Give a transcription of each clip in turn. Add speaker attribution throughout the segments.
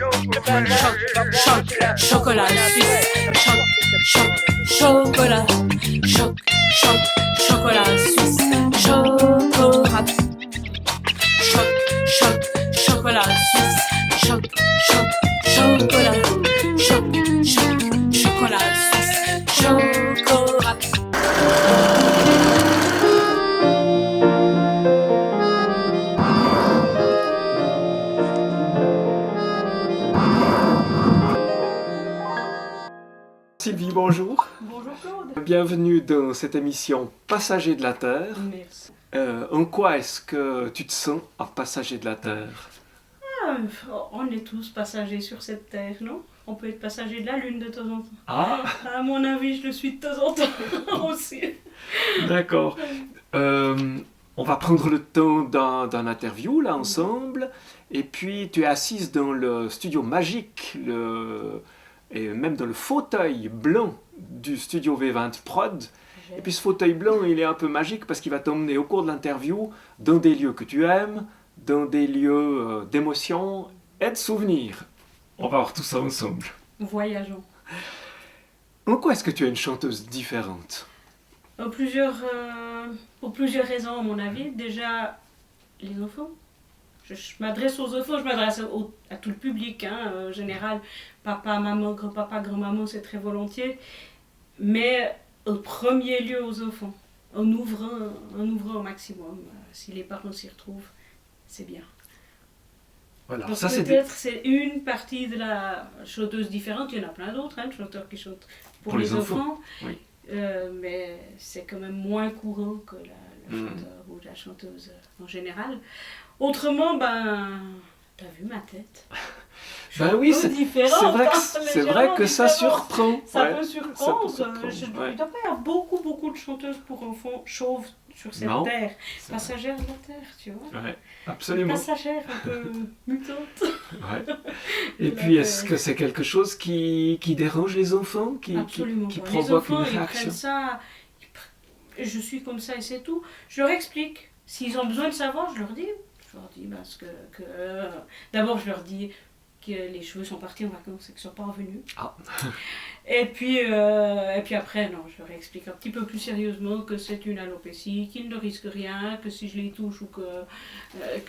Speaker 1: chocolat suisse, chocolat, chocolat suisse, chocolat, chocolat suisse, chocolat, chocolat suisse, chocolat.
Speaker 2: Sylvie, bonjour.
Speaker 3: Bonjour Claude.
Speaker 2: Bienvenue dans cette émission Passager de la Terre.
Speaker 3: Merci.
Speaker 2: En quoi est-ce que tu te sens en passager de la Terre?
Speaker 3: On est tous passagers sur cette terre, non? On peut être passager de la Lune de temps en temps.
Speaker 2: Ah,
Speaker 3: À mon avis, je le suis de temps en temps aussi.
Speaker 2: d'accord. On va prendre le temps d'un interview là ensemble. Et puis tu es assise dans le studio magique, et même dans le fauteuil blanc du studio V20 Prod. Et puis ce fauteuil blanc, il est un peu magique parce qu'il va t'emmener au cours de l'interview dans des lieux que tu aimes, dans des lieux d'émotion et de souvenirs. On va voir tout ça ensemble.
Speaker 3: Voyageons.
Speaker 2: En quoi est-ce que tu es une chanteuse différente?
Speaker 3: Pour plusieurs raisons, à mon avis. Déjà, les enfants. Je m'adresse aux enfants, je m'adresse à tout le public, en général. Papa, maman, grand-papa, grand-maman, c'est très volontiers. Mais au premier lieu aux enfants, en ouvrant au maximum. Si les parents s'y retrouvent, c'est bien.
Speaker 2: Voilà,
Speaker 3: Donc
Speaker 2: ça
Speaker 3: peut-être c'est une partie de la chanteuse différente, il y en a plein d'autres, de chanteurs qui chantent pour les enfants.
Speaker 2: Oui.
Speaker 3: Mais c'est quand même moins courant que le chanteur ou la chanteuse en général. Autrement, t'as vu ma tête?
Speaker 2: Ben oui, c'est
Speaker 3: différente,
Speaker 2: vrai que ça
Speaker 3: différente.
Speaker 2: surprend.
Speaker 3: Ça
Speaker 2: Ouais,
Speaker 3: peut surprendre.
Speaker 2: surprendre,
Speaker 3: Il ne
Speaker 2: ouais.
Speaker 3: doit pas y avoir beaucoup de chanteuses pour enfants chauves sur cette
Speaker 2: Non,
Speaker 3: terre.
Speaker 2: c'est vrai.
Speaker 3: Passagères de la terre, tu vois.
Speaker 2: Ouais, absolument.
Speaker 3: Passagère un peu mutante.
Speaker 2: Ouais. Et puis, est-ce que c'est quelque chose qui dérange les enfants, qui
Speaker 3: Absolument. Les
Speaker 2: provoque
Speaker 3: enfants,
Speaker 2: une
Speaker 3: ils
Speaker 2: réaction?
Speaker 3: prennent ça. Je suis comme ça et c'est tout. Je leur explique. S'ils ont besoin de savoir, je leur dis. Parce que d'abord, je leur dis que les cheveux sont partis en vacances et qu'ils ne sont pas revenus.
Speaker 2: Ah.
Speaker 3: Et puis après, non, je leur explique un petit peu plus sérieusement que c'est une alopécie, qu'ils ne risquent rien, que si je les touche ou que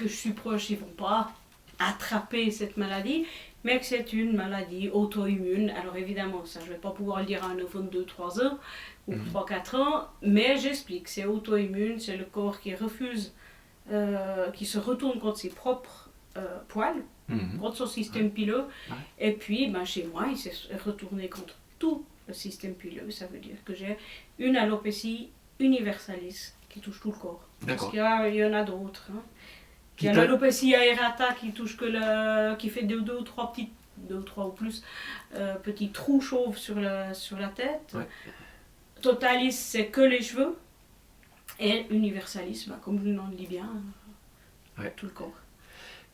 Speaker 3: je suis proche, ils ne vont pas attraper cette maladie, mais que c'est une maladie auto-immune. Alors évidemment, ça je ne vais pas pouvoir le dire à un enfant de 2-3 ans ou 3-4 ans, mais j'explique, c'est auto-immune, c'est le corps qui refuse, qui se retourne contre ses propres poils, contre son système pileux, et puis chez moi, il s'est retourné contre tout le système pileux. Ça veut dire que j'ai une alopécie universalis qui touche tout le corps. Parce qu'il y en a d'autres. Il y a l'alopécie aerata qui touche qui fait deux ou trois ou plus petits trous chauves sur la tête.
Speaker 2: Ouais.
Speaker 3: Totalis, c'est que les cheveux. Et universalis, comme le nom le dit bien, tout le corps.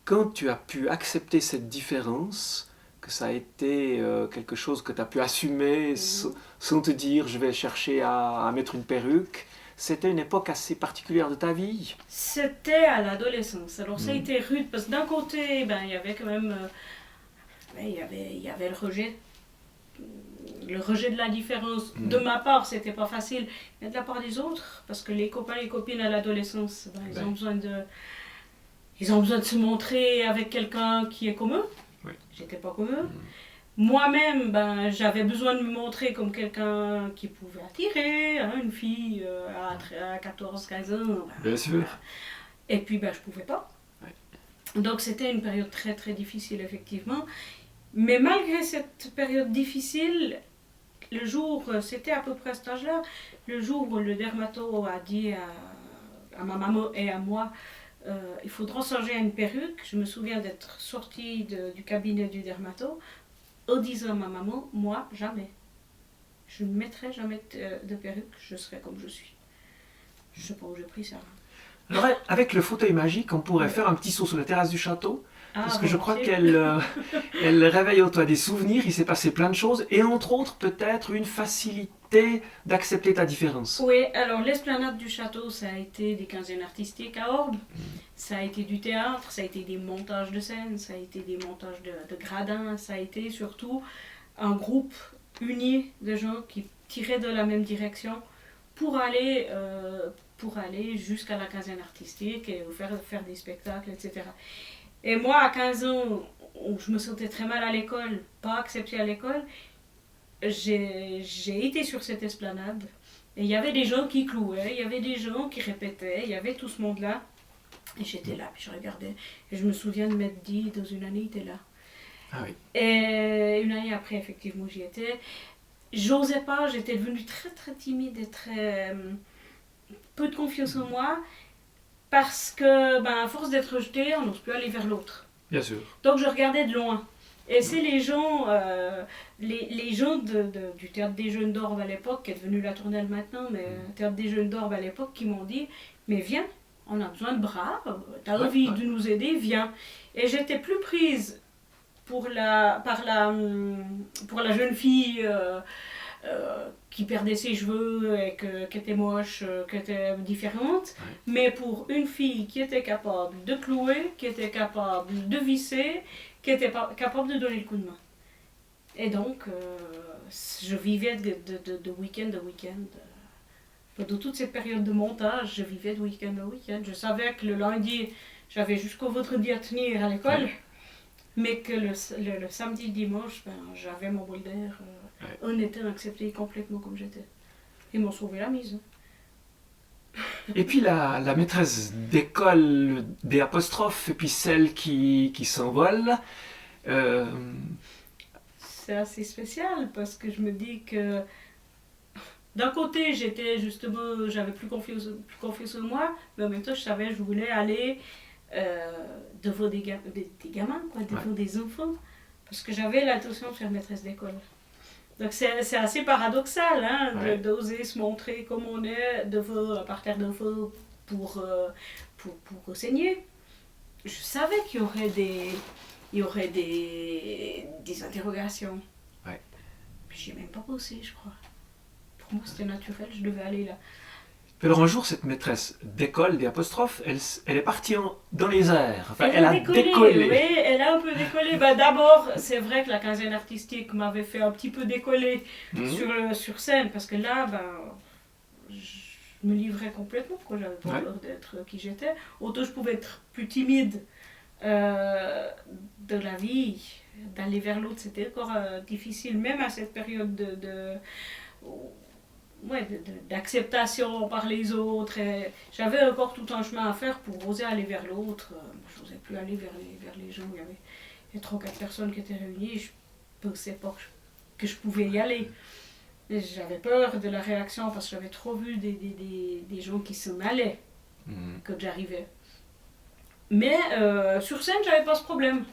Speaker 2: Quand tu as pu accepter cette différence, que ça a été quelque chose que tu as pu assumer sans te dire je vais chercher à mettre une perruque, c'était une époque assez particulière de ta vie?
Speaker 3: C'était à l'adolescence. Alors ça a été rude parce que d'un côté, il y avait quand même il y avait le rejet de la différence. De ma part, c'était pas facile, mais de la part des autres, parce que les copains et les copines à l'adolescence, ils ont besoin de se montrer avec quelqu'un qui est comme eux.
Speaker 2: Oui.
Speaker 3: J'étais pas comme eux. Moi-même, j'avais besoin de me montrer comme quelqu'un qui pouvait attirer, une fille à 14-15 ans.
Speaker 2: Bien sûr.
Speaker 3: Et puis, je pouvais pas.
Speaker 2: Ouais.
Speaker 3: Donc, c'était une période très, très difficile, effectivement. Mais malgré cette période difficile, le jour, c'était à peu près à cet âge-là, le jour où le dermato a dit à ma maman et à moi, il faudra changer à une perruque. Je me souviens d'être sortie du cabinet du dermato en disant à ma maman, moi, jamais. Je ne mettrai jamais de perruque, je serai comme je suis. Je sais pas où j'ai pris ça.
Speaker 2: Alors, avec le fauteuil magique, on pourrait faire un petit saut sur la terrasse du château. Parce que je crois
Speaker 3: volontiers.
Speaker 2: elle réveille en toi des souvenirs, il s'est passé plein de choses, et entre autres peut-être une facilité d'accepter ta différence.
Speaker 3: Oui, alors l'esplanade du château, ça a été des quinzaines artistiques à Orbe, ça a été du théâtre, ça a été des montages de scènes, ça a été des montages de gradins, ça a été surtout un groupe uni de gens qui tiraient de la même direction pour aller jusqu'à la quinzaine artistique et faire des spectacles, etc. Et moi, à 15 ans, où je me sentais très mal à l'école, pas acceptée à l'école, j'ai été sur cette esplanade. Et il y avait des gens qui clouaient, il y avait des gens qui répétaient, il y avait tout ce monde-là. Et j'étais là, puis je regardais. Et je me souviens de m'être dit, dans une année, il était là.
Speaker 2: Ah oui.
Speaker 3: Et une année après, effectivement, j'y étais. J'osais pas, j'étais devenue très très timide et très peu de confiance en moi. Parce que, à force d'être rejetée, on n'ose plus aller vers l'autre.
Speaker 2: Bien sûr.
Speaker 3: Donc je regardais de loin. Et c'est les gens, les gens du Théâtre des Jeunes d'Orbe à l'époque, qui est devenu la Tournelle maintenant, mais Théâtre des Jeunes d'Orbe à l'époque, qui m'ont dit, mais viens, on a besoin de bras, t'as envie de nous aider, viens. Et j'étais plus prise pour la jeune fille qui perdait ses cheveux et qui était moche, qui était différente, mais pour une fille qui était capable de clouer, qui était capable de visser, qui était capable de donner le coup de main. Et donc, je vivais de week-end en week-end. Pendant toute cette période de montage, je vivais de week-end en week-end. Je savais que le lundi, j'avais jusqu'au vendredi à tenir à l'école, mais que le samedi et le dimanche, j'avais mon bol d'air. On était accepté complètement comme j'étais. Ils m'ont sauvé la mise.
Speaker 2: Et puis la maîtresse d'école des apostrophes, et puis celle qui s'envole.
Speaker 3: C'est assez spécial parce que je me dis que d'un côté j'avais plus confiance en moi, mais en même temps je savais que je voulais aller devant des gamins, quoi, devant des enfants, parce que j'avais l'intention de faire maîtresse d'école. Donc c'est assez paradoxal, hein, d'oser se montrer comme on est devant un parterre d'enfants pour enseigner. Je savais qu'il y aurait des interrogations.
Speaker 2: Ouais.
Speaker 3: Puis j'y ai même pas pensé, je crois. Pour moi c'était naturel, je devais aller là.
Speaker 2: Alors un jour, cette maîtresse d'école des apostrophes, elle est partie dans les airs. Enfin,
Speaker 3: Elle a décollé. Oui, elle a un peu décollé. D'abord, c'est vrai que la quinzaine artistique m'avait fait un petit peu décoller sur scène, parce que là, je me livrais complètement, quoi. J'avais pas peur d'être qui j'étais. Autant je pouvais être plus timide de la vie, d'aller vers l'autre, c'était encore difficile, même à cette période d'acceptation par les autres. Et j'avais encore tout un chemin à faire pour oser aller vers l'autre. Je n'osais plus aller vers les gens. Il y avait 3 ou 4 personnes qui étaient réunies. Je ne pensais pas que je pouvais y aller. Et j'avais peur de la réaction parce que j'avais trop vu des gens qui s'en allaient quand j'arrivais. Mais sur scène, j'avais pas ce problème.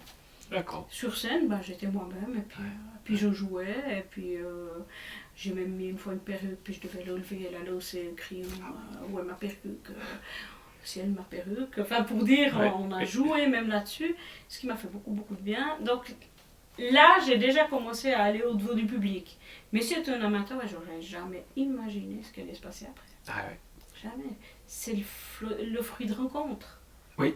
Speaker 2: D'accord.
Speaker 3: Sur scène, j'étais moi-même, et puis je jouais, et puis j'ai même mis une fois une perruque, puis je devais l'enlever, elle allait aussi crier où est ma perruque, si elle ma perruque. Enfin, pour dire, on a joué même là-dessus, ce qui m'a fait beaucoup, beaucoup de bien. Donc là, j'ai déjà commencé à aller au-devant du public. Mais si j'étais un amateur, j'aurais jamais imaginé ce qui allait se passer après.
Speaker 2: Ah ouais.
Speaker 3: Jamais. C'est le fruit de rencontres.
Speaker 2: Oui.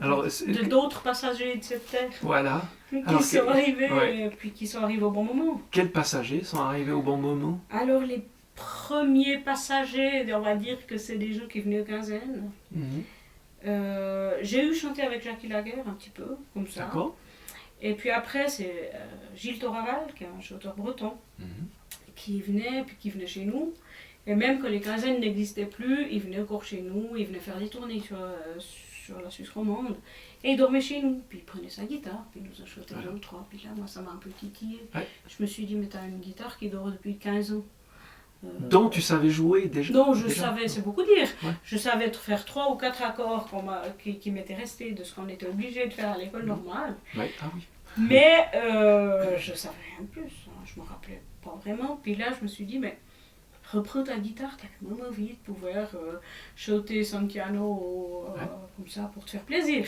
Speaker 2: Alors,
Speaker 3: d'autres passagers de cette terre.
Speaker 2: Voilà.
Speaker 3: Qui sont arrivés, et puis qui sont arrivés au bon moment.
Speaker 2: Quels passagers sont arrivés au bon moment?
Speaker 3: Alors, les premiers passagers, on va dire que c'est des gens qui venaient aux quinzaines. J'ai eu chanté avec Jackie Laguerre un petit peu, comme ça.
Speaker 2: D'accord.
Speaker 3: Et puis après, c'est Gilles Toraval, qui est un chanteur breton, qui venait chez nous. Et même quand les quinzaines n'existaient plus, il venait encore chez nous, il venait faire des tournées sur la Suisse romande. Et il dormait chez nous, puis il prenait sa guitare, puis il nous a chanté 2 ou 3. Puis là, moi, ça m'a un peu titillé. Je me suis dit, mais t'as une guitare qui dort depuis 15 ans.
Speaker 2: Dont tu savais jouer déjà?
Speaker 3: Non, je savais, c'est beaucoup dire. Je savais faire 3 ou 4 accords qui m'étaient restés de ce qu'on était obligé de faire à l'école normale.
Speaker 2: Ah oui.
Speaker 3: Mais je savais rien de plus, je me rappelais pas vraiment. Puis là, je me suis dit, mais reprends ta guitare, t'as quand même envie de pouvoir chanter son piano comme ça pour te faire plaisir.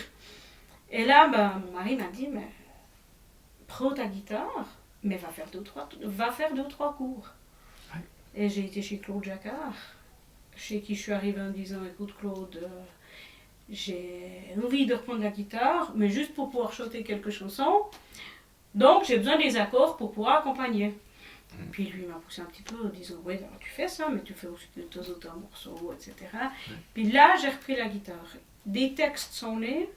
Speaker 3: Et là, ben, mon mari m'a dit, mais prends ta guitare, mais va faire 2-3 cours.
Speaker 2: Ouais.
Speaker 3: Et j'ai été chez Claude Jacquard, chez qui je suis arrivée en me disant, écoute Claude, j'ai envie de reprendre la guitare, mais juste pour pouvoir chanter quelques chansons. Donc j'ai besoin des accords pour pouvoir accompagner. Puis lui m'a poussé un petit peu en disant, ouais, alors tu fais ça, mais tu fais aussi de temps en temps un morceau, etc. Puis là, j'ai repris la guitare. Des textes sont nés,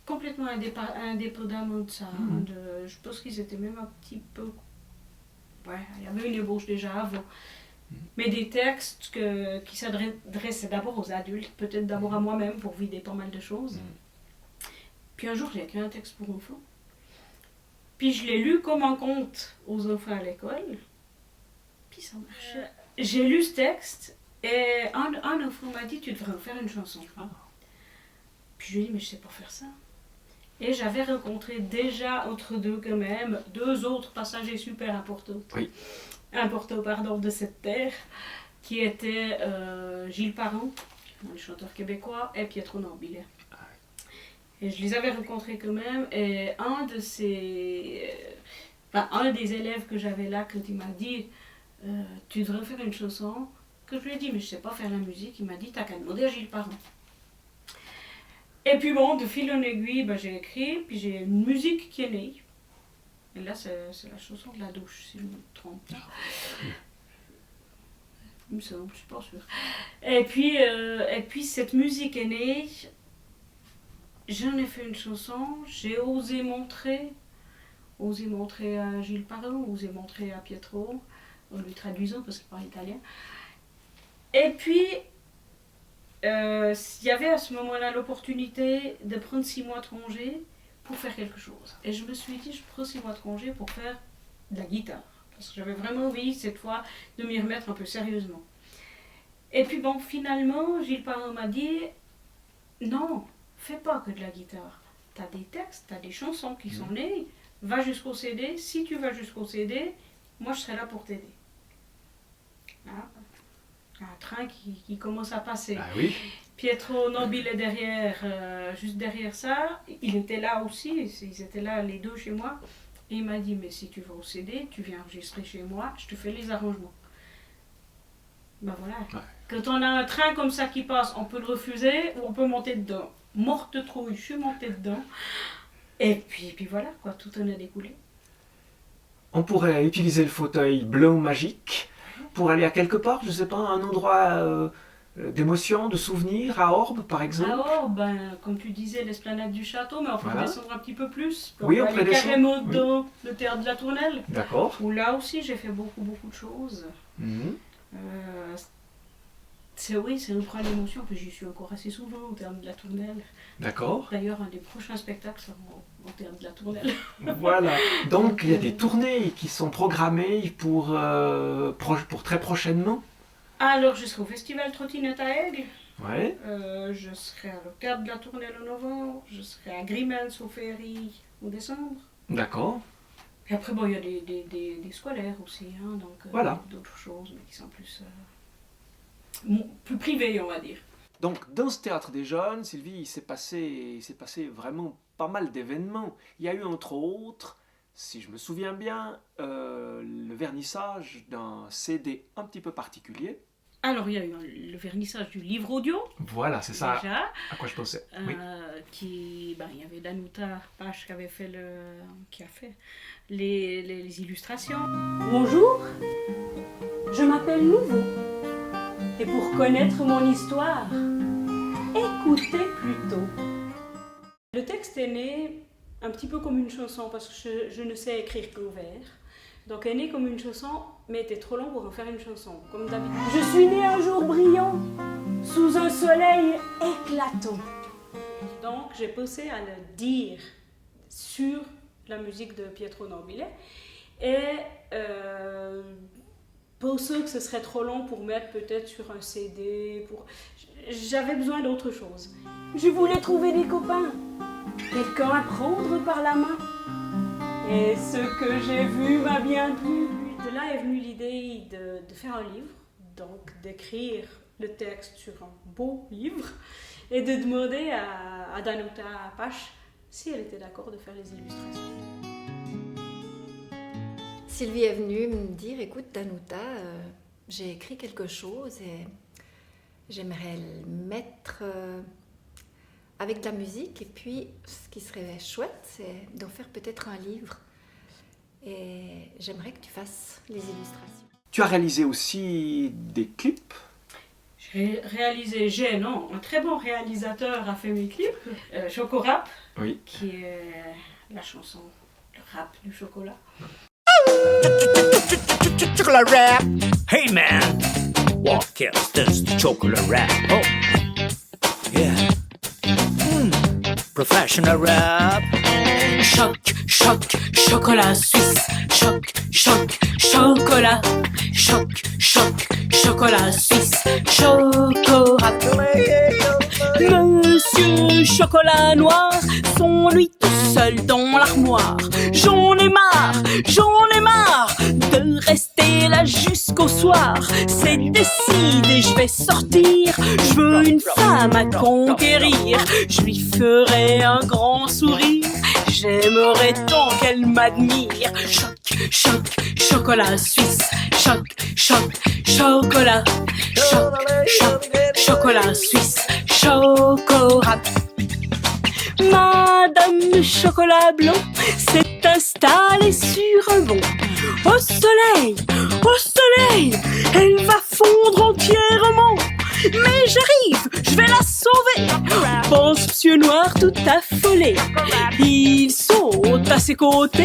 Speaker 3: complètement indépendamment de ça. Je pense qu'ils étaient même un petit peu... Ouais, il y avait une ébauche déjà avant. Mais des textes qui s'adressaient d'abord aux adultes, peut-être d'abord à moi-même pour vider pas mal de choses. Puis un jour, j'ai écrit un texte pour enfants. Puis je l'ai lu comme un conte aux enfants à l'école. Puis ça marchait. J'ai lu ce texte et un enfant m'a dit, tu devrais en faire une chanson. Puis je lui ai dit, mais je sais pas faire ça. Et j'avais rencontré déjà entre deux quand même, 2 autres passagers super importants.
Speaker 2: Oui.
Speaker 3: Importants, pardon, de cette terre, qui étaient Gilles Parent, un chanteur québécois, et Pietro Norbile. Et je les avais rencontrés quand même, et un des élèves que j'avais là, quand il m'a dit tu devrais faire une chanson, que je lui ai dit mais je sais pas faire la musique, il m'a dit t'as qu'à demander à Gilles Parent. Et puis bon, de fil en aiguille, j'ai écrit, puis j'ai une musique qui est née. Et là, c'est la chanson de la douche, si je ne me trompe pas. Il me semble, je suis pas sûre. Et puis cette musique est née. J'en ai fait une chanson, j'ai osé montrer à Gilles Parent, osé montrer à Pietro, en lui traduisant parce qu'il parle italien. Et puis, il y avait à ce moment-là l'opportunité de prendre 6 mois de congé pour faire quelque chose. Et je me suis dit, je prends 6 mois de congé pour faire de la guitare. Parce que j'avais vraiment envie, cette fois, de m'y remettre un peu sérieusement. Et puis bon, finalement, Gilles Parent m'a dit, non, fais pas que de la guitare. T'as des textes, t'as des chansons qui sont nées, va jusqu'au CD. Si tu vas jusqu'au CD, moi je serai là pour t'aider. Hein? Un train qui commence à passer.
Speaker 2: Ah oui.
Speaker 3: Pietro Nobile est derrière, juste derrière ça. Il était là aussi, ils étaient là les 2 chez moi. Et il m'a dit, mais si tu vas au CD, tu viens enregistrer chez moi, je te fais les arrangements. Ben voilà. Ouais. Quand on a un train comme ça qui passe, on peut le refuser ou on peut monter dedans. Morte trouille, je suis montée dedans. Et puis voilà, quoi, tout en a découlé.
Speaker 2: On pourrait utiliser le fauteuil blanc magique pour aller à quelque part, je ne sais pas, un endroit d'émotion, de souvenir, à Orbe par exemple.
Speaker 3: À Orbe, comme tu disais, l'esplanade du château, mais on peut descendre un petit peu plus.
Speaker 2: Oui, on peut aller
Speaker 3: carrément dans le théâtre de la Tournelle.
Speaker 2: D'accord.
Speaker 3: Où là aussi j'ai fait beaucoup de choses. C'est une grande émotion, puis j'y suis encore assez souvent au théâtre de la Tournelle.
Speaker 2: D'accord.
Speaker 3: D'ailleurs, un des prochains spectacles sera au théâtre de la Tournelle.
Speaker 2: Voilà. Donc il y a des tournées qui sont programmées pour très prochainement.
Speaker 3: Alors, je serai au Festival Trottinette à Aigle.
Speaker 2: Ouais.
Speaker 3: Je serai au théâtre de la Tournelle en novembre. Je serai à Grimmels au Ferry en décembre.
Speaker 2: D'accord.
Speaker 3: Et après, bon, il y a des scolaires aussi, hein, donc
Speaker 2: voilà.
Speaker 3: D'autres choses, mais qui sont plus privées, on va dire.
Speaker 2: Donc, dans ce théâtre des jeunes, Sylvie, il s'est passé vraiment pas mal d'événements. Il y a eu entre autres, si je me souviens bien, le vernissage d'un CD un petit peu particulier.
Speaker 3: Alors, il y a eu le vernissage du livre audio.
Speaker 2: Voilà, c'est ça
Speaker 3: déjà,
Speaker 2: à quoi je pensais. Oui.
Speaker 3: Il y avait Danuta Pache qui a fait les illustrations. Bonjour, je m'appelle Nouveau. Et pour connaître mon histoire, écoutez plutôt. Le texte est né un petit peu comme une chanson parce que je ne sais écrire qu'au vers. Donc est né comme une chanson, mais était trop long pour en faire une chanson, comme d'habitude. Je suis né un jour brillant, sous un soleil éclatant. Donc j'ai pensé à le dire sur la musique de Pietro Norbile. Et pensant que ce serait trop long pour mettre peut-être sur un CD, j'avais besoin d'autre chose. Je voulais trouver des copains, quelqu'un à prendre par la main. Et ce que j'ai vu m'a bien plu. De là est venue l'idée de faire un livre, donc d'écrire le texte sur un beau livre et de demander à Danuta Pache si elle était d'accord de faire les illustrations.
Speaker 4: Sylvie est venue me dire, écoute Danuta, j'ai écrit quelque chose et j'aimerais le mettre avec de la musique. Et puis, ce qui serait chouette, c'est d'en faire peut-être un livre. Et j'aimerais que tu fasses les illustrations.
Speaker 2: Tu as réalisé aussi des clips.
Speaker 3: J'ai réalisé, un très bon réalisateur a fait mes clips, Chocorap,
Speaker 2: Oui.
Speaker 3: qui est la chanson, le rap du chocolat.
Speaker 5: Chocolate rap. Hey man, what kills this chocolate rap? Oh, yeah. Professional rap.
Speaker 1: Choc, choc, chocolat suisse. Choc, choc, chocolat. Choc, choc, chocolat suisse. Chocorat. Monsieur Chocolat Noir, sont lui tout seul dans l'armoire. J'en ai marre de rester là jusqu'au soir. C'est décidé, je vais sortir. Je veux une femme à conquérir. Je lui ferai un grand sourire. J'aimerais tant qu'elle m'admire. Choc, choc, chocolat suisse. Choc, choc, chocolat. Choc, choc, chocolat suisse. Chocorat. Madame Chocolat Blanc s'est installée sur un banc. Au soleil, elle va fondre entièrement. Mais j'arrive, je vais la sauver, pense Monsieur Noir tout affolé. Il saute à ses côtés,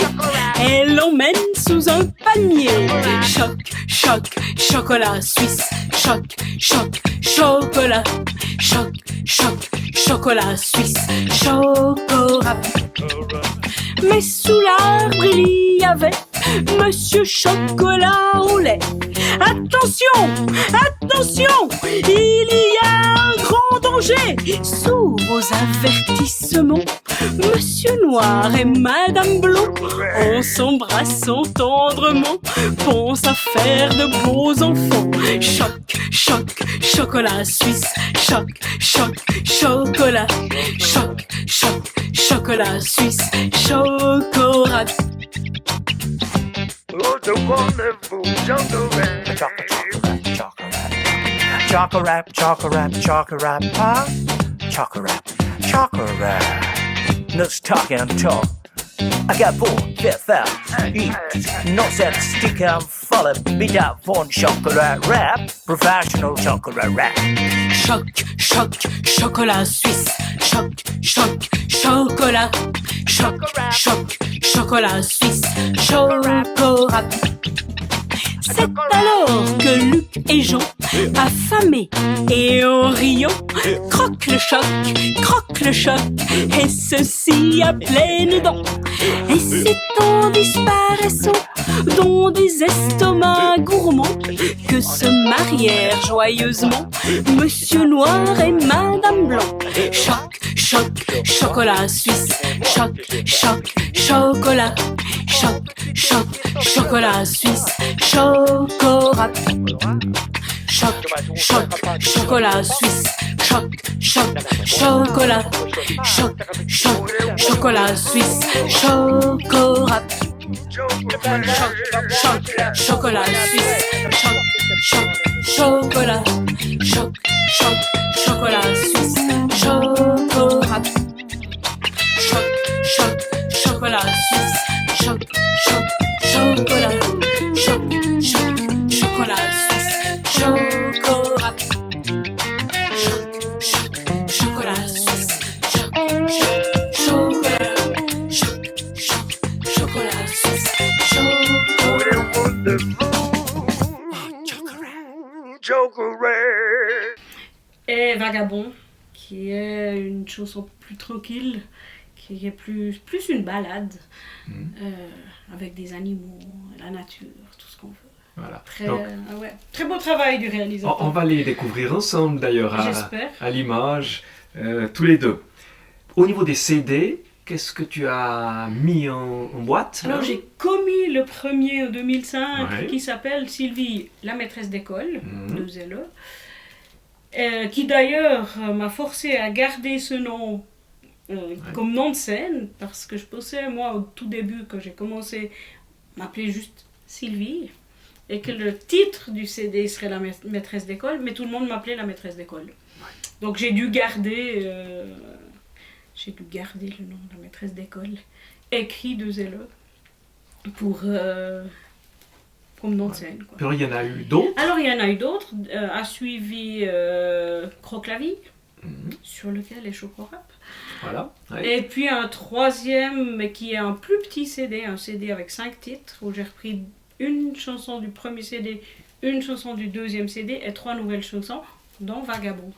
Speaker 1: elle l'emmène sous un palmier. Choc, choc, chocolat suisse. Choc, choc, chocolat. Choc, choc, chocolat suisse. Chocorat. Mais sous l'arbre il y avait Monsieur Chocolat au lait. Attention, attention, il y a un grand danger. Sourds aux avertissements, Monsieur Noir et Madame Blond, en s'embrassant tendrement, pensent à faire de beaux enfants. Choc, choc, chocolat suisse. Choc, choc, chocolat. Choc, choc, chocolat suisse. Chocorat.
Speaker 5: Oh, the wonderful chocolate rap. Chocolate rap, chocolate rap, chocolate rap, huh? Chocolate rap, chocolate rap. Let's talk and talk. I got bored, get fat, eat, not set stick and follow, beat up on chocolate rap, professional chocolate rap.
Speaker 1: Choc, choc, chocolat suisse. Choc, choc, chocolat. Choc, choc, chocolat suisse. Chocorat. C'est alors que Luc et Jean, affamés et en riant, croquent le choc, et ceci à pleines dents. Et c'est en disparaissant dans des estomacs gourmands que se marièrent joyeusement Monsieur Noir et Madame Blanc. Choc, choc, chocolat suisse. Choc, choc, chocolat. Choc, choc, chocolat suisse. Chocorat. Choc, choc, chocolat suisse. Choc, choc, chocolat. Choc, choc, chocolat suisse. Chocorat. Choc, choc, chocolat suisse. Choc, choc, chocolat. Choc, choc, chocolat suisse. Chocorat. Choc, choc, chocolat suisse. Choc, choc, chocolat. Choc, choc, chocolat suisse. Chocorat. Choc, choc, chocolat suisse. Choc, choc, chocolat. Choc, choc, chocolat suisse.
Speaker 5: Chocolate.
Speaker 3: Et Vagabond, qui est une chanson plus tranquille, qui est plus une balade, avec des animaux, la nature, tout ce qu'on veut.
Speaker 2: Voilà.
Speaker 3: Très,
Speaker 2: Donc,
Speaker 3: très beau travail du réalisateur.
Speaker 2: on va les découvrir ensemble d'ailleurs
Speaker 3: J'espère.
Speaker 2: à l'image, tous les deux. Au niveau des CD, qu'est-ce que tu as mis en boîte?
Speaker 3: Alors j'ai commis le premier en 2005
Speaker 2: Ouais.
Speaker 3: qui s'appelle Sylvie, la maîtresse d'école de Zelle, qui d'ailleurs m'a forcé à garder ce nom comme nom de scène, parce que je pensais, moi, au tout début, quand j'ai commencé, m'appeler juste Sylvie, et que le titre du CD serait la maîtresse d'école, mais tout le monde m'appelait la maîtresse d'école. Donc j'ai dû garder le nom de la maîtresse d'école, écrit 2 LE, pour comme nom de scène. Quoi.
Speaker 2: Puis il y en a eu d'autres.
Speaker 3: Alors il y en a eu d'autres, a suivi Croque-la-Vie, sur lequel est Chocorap.
Speaker 2: Voilà. Ouais.
Speaker 3: Et puis un troisième, mais qui est un plus petit CD, un CD avec 5 titres, où j'ai repris une chanson du premier CD, une chanson du deuxième CD et 3 nouvelles chansons, dont Vagabond.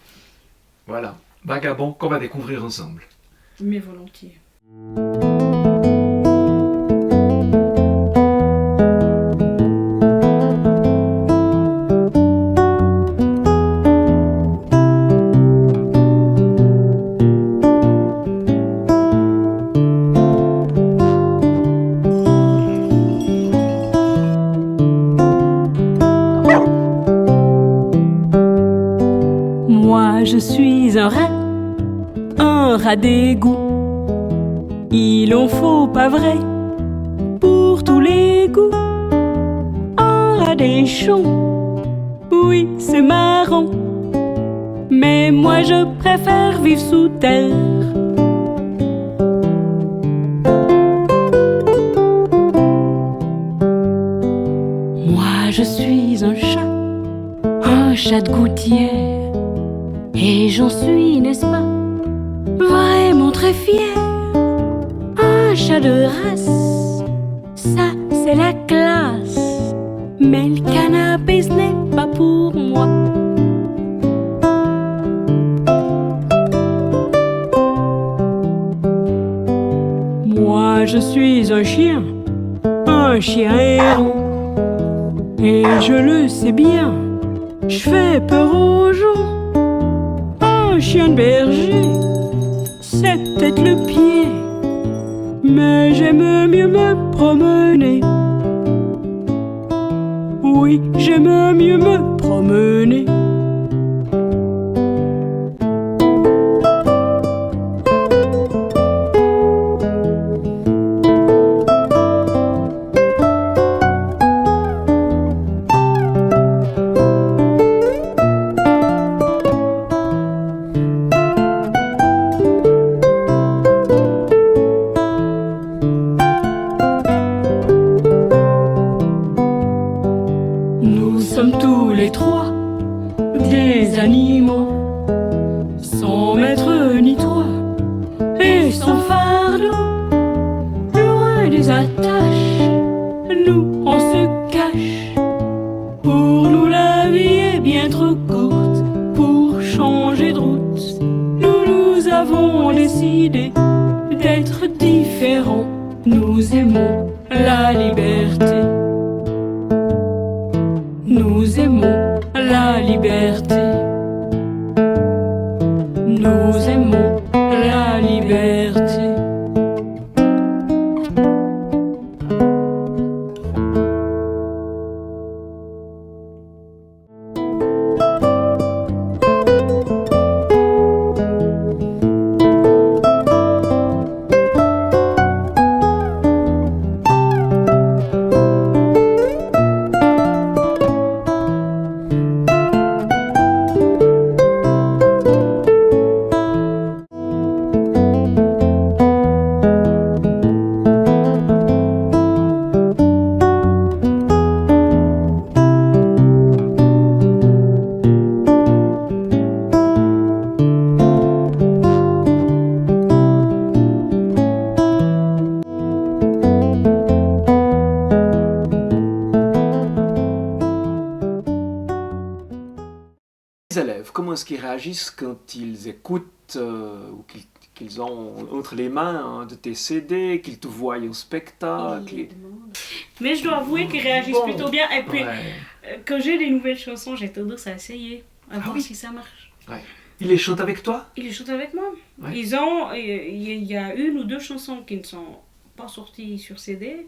Speaker 2: Voilà. Vagabond qu'on va découvrir ensemble.
Speaker 3: Mais volontiers.
Speaker 1: Moi je suis un rat d'égout. Il en faut pas vrai pour tous les goûts. Un rat des champs, oui c'est marrant, mais moi je préfère vivre sous terre. Moi je suis un chat de gouttière. Et j'en suis, n'est-ce pas, vraiment très fier. Un chat de race, ça c'est la classe. Mais le canapé ce n'est pas pour moi. Moi je suis un chien errant. Et je le sais bien, je fais peur aux gens. Un chien de berger, c'est peut-être le pied, mais j'aime mieux me promener. Oui, j'aime mieux me promener. Nous sommes tous les trois des animaux, sans maître ni toit et sans fardeau. Loin des attaches, nous on se cache. Pour nous la vie est bien trop courte pour changer de route. Nous avons décidé d'être différents. Nous aimons la liberté. Nous aimons la liberté. Nous aimons la liberté.
Speaker 2: Les élèves, comment est-ce qu'ils réagissent quand ils écoutent ou qu'ils ont entre les mains de tes CD, qu'ils te voient en spectacle?
Speaker 3: Mais je dois avouer qu'ils réagissent
Speaker 2: Bon.
Speaker 3: plutôt bien. Et puis,
Speaker 2: Ouais.
Speaker 3: quand j'ai des nouvelles chansons, j'ai tendance à essayer, à voir
Speaker 2: oui.
Speaker 3: si ça marche.
Speaker 2: Ils les chantent avec toi?
Speaker 3: Ils les chantent avec moi.
Speaker 2: Ouais.
Speaker 3: Il y a 1 ou 2 chansons qui ne sont pas sorties sur CD,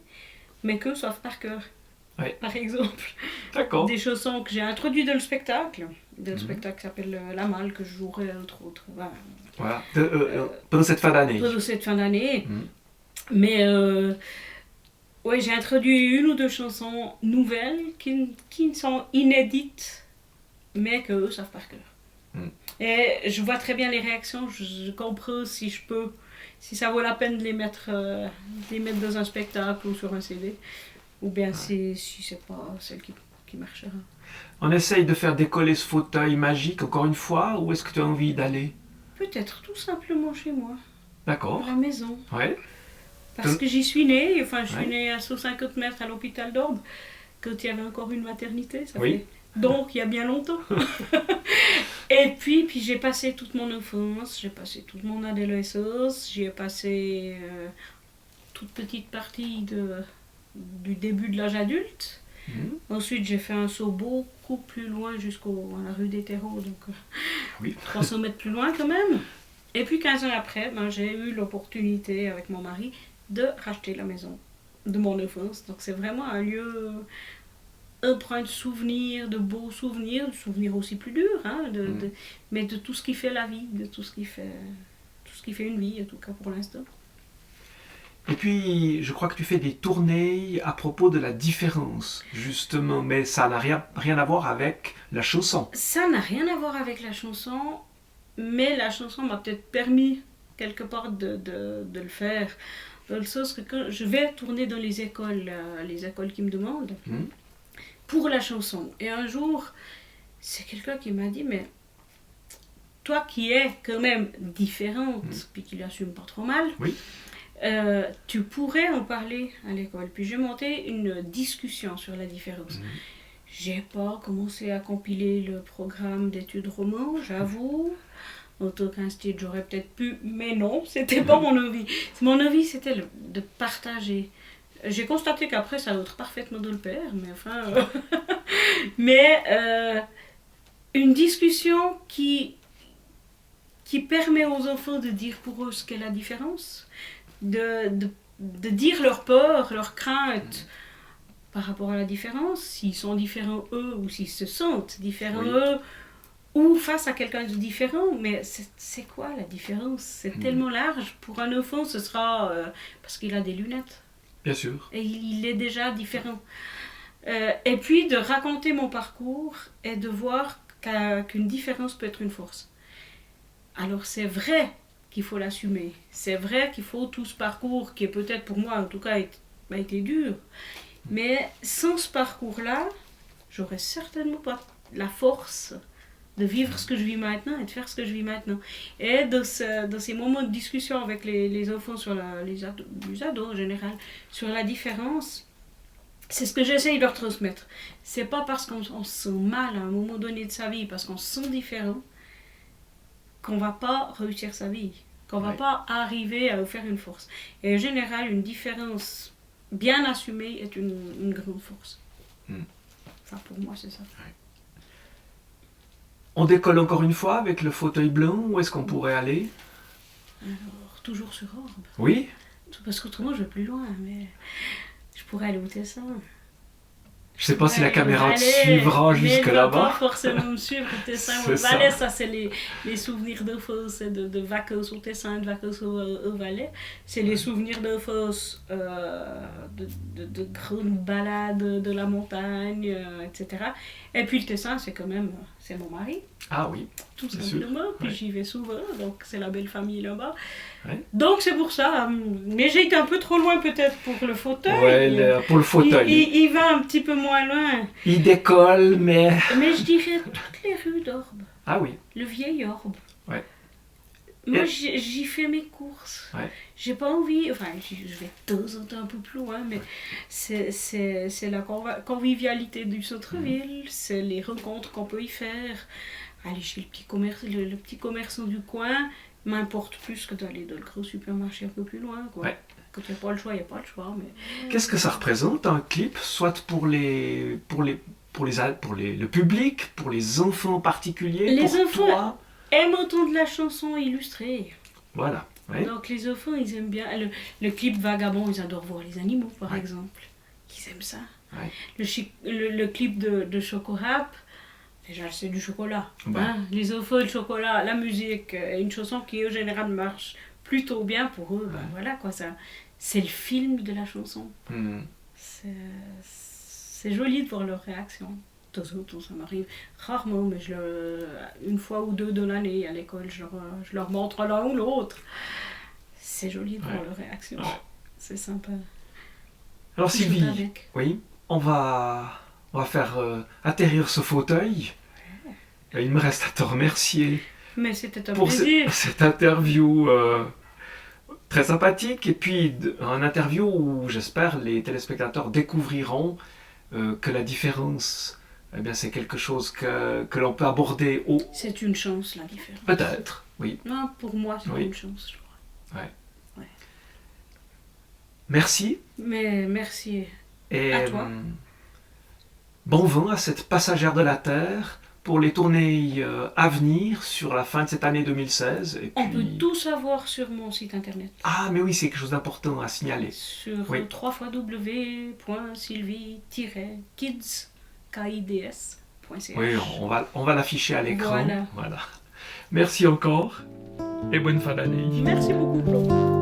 Speaker 3: mais qu'eux savent par cœur.
Speaker 2: Ouais.
Speaker 3: par exemple.
Speaker 2: D'accord.
Speaker 3: Des chansons que j'ai introduites dans le spectacle. Dans le spectacle qui s'appelle La Malle, que je jouerai entre autres. Voilà.
Speaker 2: Voilà. Pendant cette fin d'année.
Speaker 3: Pendant cette fin d'année.
Speaker 2: Mhm.
Speaker 3: Mais ouais, j'ai introduit une ou deux chansons nouvelles qui sont inédites, mais qu'eux savent par cœur.
Speaker 2: Mm.
Speaker 3: Et je vois très bien les réactions, je comprends si je peux, si ça vaut la peine de les mettre dans un spectacle ou sur un CD, ou bien si c'est pas celle qui marchera.
Speaker 2: On essaye de faire décoller ce fauteuil magique encore une fois, ou est-ce que tu as envie d'aller?
Speaker 3: Peut-être tout simplement chez moi,
Speaker 2: D'accord.
Speaker 3: à la maison.
Speaker 2: Ouais.
Speaker 3: Parce que j'y suis née, enfin je suis
Speaker 2: Ouais.
Speaker 3: née à 150 mètres à l'hôpital d'Orbe, quand il y avait encore une maternité, ça
Speaker 2: Oui.
Speaker 3: fait donc il y a bien longtemps. Et puis j'ai passé toute mon enfance, j'ai passé toute mon adolescence, j'y ai passé toute petite partie du début de l'âge adulte.
Speaker 2: Mhm.
Speaker 3: Ensuite j'ai fait un saut beaucoup plus loin à la rue des Terreaux, donc
Speaker 2: Oui.
Speaker 3: 300 mètres plus loin quand même. Et puis 15 ans après, j'ai eu l'opportunité avec mon mari de racheter la maison de mon enfance. Donc c'est vraiment un lieu empreint de souvenirs, de beaux souvenirs, de souvenirs aussi plus durs, hein, mais de tout ce qui fait la vie, de tout ce qui fait une vie, en tout cas pour l'instant.
Speaker 2: Et puis, je crois que tu fais des tournées à propos de la différence, justement, mais ça n'a rien à voir avec la chanson.
Speaker 3: Ça n'a rien à voir avec la chanson, mais la chanson m'a peut-être permis quelque part de le faire. Dans le sens que quand je vais tourner dans les écoles qui me demandent,
Speaker 2: Mhm.
Speaker 3: pour la chanson. Et un jour, c'est quelqu'un qui m'a dit, mais toi qui es quand même différente, puis qui l'assume pas trop mal,
Speaker 2: Oui.
Speaker 3: tu pourrais en parler à l'école. Puis j'ai monté une discussion sur la différence. J'ai pas commencé à compiler le programme d'études roman, j'avoue. En tant qu'institut, j'aurais peut-être pu, mais non, c'était pas mon envie. Mon envie, c'était de partager. J'ai constaté qu'après, ça entre parfaitement de le père, mais enfin... mais une discussion qui permet aux enfants de dire pour eux ce qu'est la différence, de dire leur peur, leur crainte par rapport à la différence, s'ils sont différents eux ou s'ils se sentent différents eux, ou face à quelqu'un de différent. Mais c'est quoi la différence? C'est tellement large. Pour un enfant, ce sera parce qu'il a des lunettes.
Speaker 2: Bien sûr.
Speaker 3: Et il est déjà différent. Et puis de raconter mon parcours et de voir qu'une différence peut être une force. Alors c'est vrai qu'il faut l'assumer. C'est vrai qu'il faut tout ce parcours qui est peut-être pour moi en tout cas a été dur. Mais sans ce parcours-là, j'aurais certainement pas la force de vivre ce que je vis maintenant et de faire ce que je vis maintenant. Et dans ces moments de discussion avec les enfants, les ados en général, sur la différence, c'est ce que j'essaye de leur transmettre. C'est pas parce qu'on se sent mal à un moment donné de sa vie, parce qu'on se sent différent, qu'on va pas réussir sa vie, qu'on va pas arriver à faire une force. Et en général, une différence bien assumée est une grande force. Enfin, pour moi, c'est ça.
Speaker 2: On décolle encore une fois avec le fauteuil blanc, où est-ce qu'on pourrait aller?
Speaker 3: Alors, toujours sur Orbe.
Speaker 2: Oui.
Speaker 3: Parce qu'autrement, je vais plus loin, mais je pourrais aller au Tessin.
Speaker 2: Je sais pas si la caméra te suivra jusque
Speaker 3: là-bas.
Speaker 2: là-bas.
Speaker 3: Pas forcément me suivre au Tessin ou au Valais, ça c'est les souvenirs d'enfance, de vacances au Tessin, de vacances au Valais. C'est les souvenirs d'enfance, de grandes balades de la montagne, etc. Et puis le Tessin, c'est quand même, c'est mon mari.
Speaker 2: Ah oui.
Speaker 3: Tout
Speaker 2: C'est
Speaker 3: simplement,
Speaker 2: sûr.
Speaker 3: puis
Speaker 2: Ouais.
Speaker 3: j'y vais souvent, donc c'est la belle famille là-bas.
Speaker 2: Ouais.
Speaker 3: Donc c'est pour ça, mais j'ai été un peu trop loin peut-être pour le fauteuil.
Speaker 2: Ouais, pour le fauteuil.
Speaker 3: Il va un petit peu moins loin.
Speaker 2: Il décolle, mais...
Speaker 3: Mais je dirais toutes les rues d'Orbe,
Speaker 2: Ah oui.
Speaker 3: le vieil Orbe.
Speaker 2: Ouais.
Speaker 3: Moi
Speaker 2: Et-
Speaker 3: j'y fais mes courses.
Speaker 2: Ouais.
Speaker 3: J'ai pas envie, enfin je vais de temps en temps un peu plus loin, mais c'est la convivialité du centre-ville, c'est les rencontres qu'on peut y faire. Aller chez le petit commerçant du coin m'importe plus que d'aller dans le gros supermarché un peu plus loin, quoi.
Speaker 2: Ouais.
Speaker 3: Quand il n'y a pas le choix, il n'y a pas le choix. Mais...
Speaker 2: Qu'est-ce que ça représente un clip, soit pour le public, pour les enfants particuliers,
Speaker 3: Les
Speaker 2: pour
Speaker 3: enfants-
Speaker 2: toi?
Speaker 3: Aime autant de la chanson illustrée.
Speaker 2: Voilà. Ouais.
Speaker 3: Donc les enfants, ils aiment bien. Le clip Vagabond, ils adorent voir les animaux, par
Speaker 2: Ouais.
Speaker 3: exemple. Ils aiment ça.
Speaker 2: Ouais.
Speaker 3: Le clip de Chocorap, déjà c'est du chocolat.
Speaker 2: Ouais.
Speaker 3: Hein. Les infos de chocolat, la musique, une chanson qui au général marche plutôt bien pour eux. Ben voilà quoi, ça, c'est le film de la chanson. C'est joli de voir leur réaction. De temps en temps, ça m'arrive rarement, mais une fois ou deux dans l'année à l'école, je leur montre l'un ou l'autre. C'est joli de voir leur réaction.
Speaker 2: Ouais.
Speaker 3: C'est sympa.
Speaker 2: Alors
Speaker 3: Je joue
Speaker 2: Sylvie,
Speaker 3: avec.
Speaker 2: oui, on va faire atterrir ce fauteuil. Il me reste à te remercier
Speaker 3: Mais c'était un
Speaker 2: pour
Speaker 3: plaisir.
Speaker 2: cette interview très sympathique, et puis un interview où j'espère les téléspectateurs découvriront que la différence, eh bien, c'est quelque chose que l'on peut aborder au...
Speaker 3: C'est une chance, la différence.
Speaker 2: Peut-être, oui.
Speaker 3: Non, pour moi, c'est
Speaker 2: Oui.
Speaker 3: une chance, je crois.
Speaker 2: Merci.
Speaker 3: Mais merci.
Speaker 2: Et
Speaker 3: À toi.
Speaker 2: Bon vent à cette passagère de la Terre pour les tournées à venir sur la fin de cette année 2016. Et
Speaker 3: On
Speaker 2: puis...
Speaker 3: peut tout savoir sur mon site internet.
Speaker 2: Ah, mais oui, c'est quelque chose d'important à signaler.
Speaker 3: Sur
Speaker 2: Oui.
Speaker 3: www.sylvie-kids.ca.
Speaker 2: Oui, on va l'afficher à l'écran.
Speaker 3: Voilà.
Speaker 2: Voilà. Merci encore et bonne fin d'année.
Speaker 3: Merci beaucoup, Claude.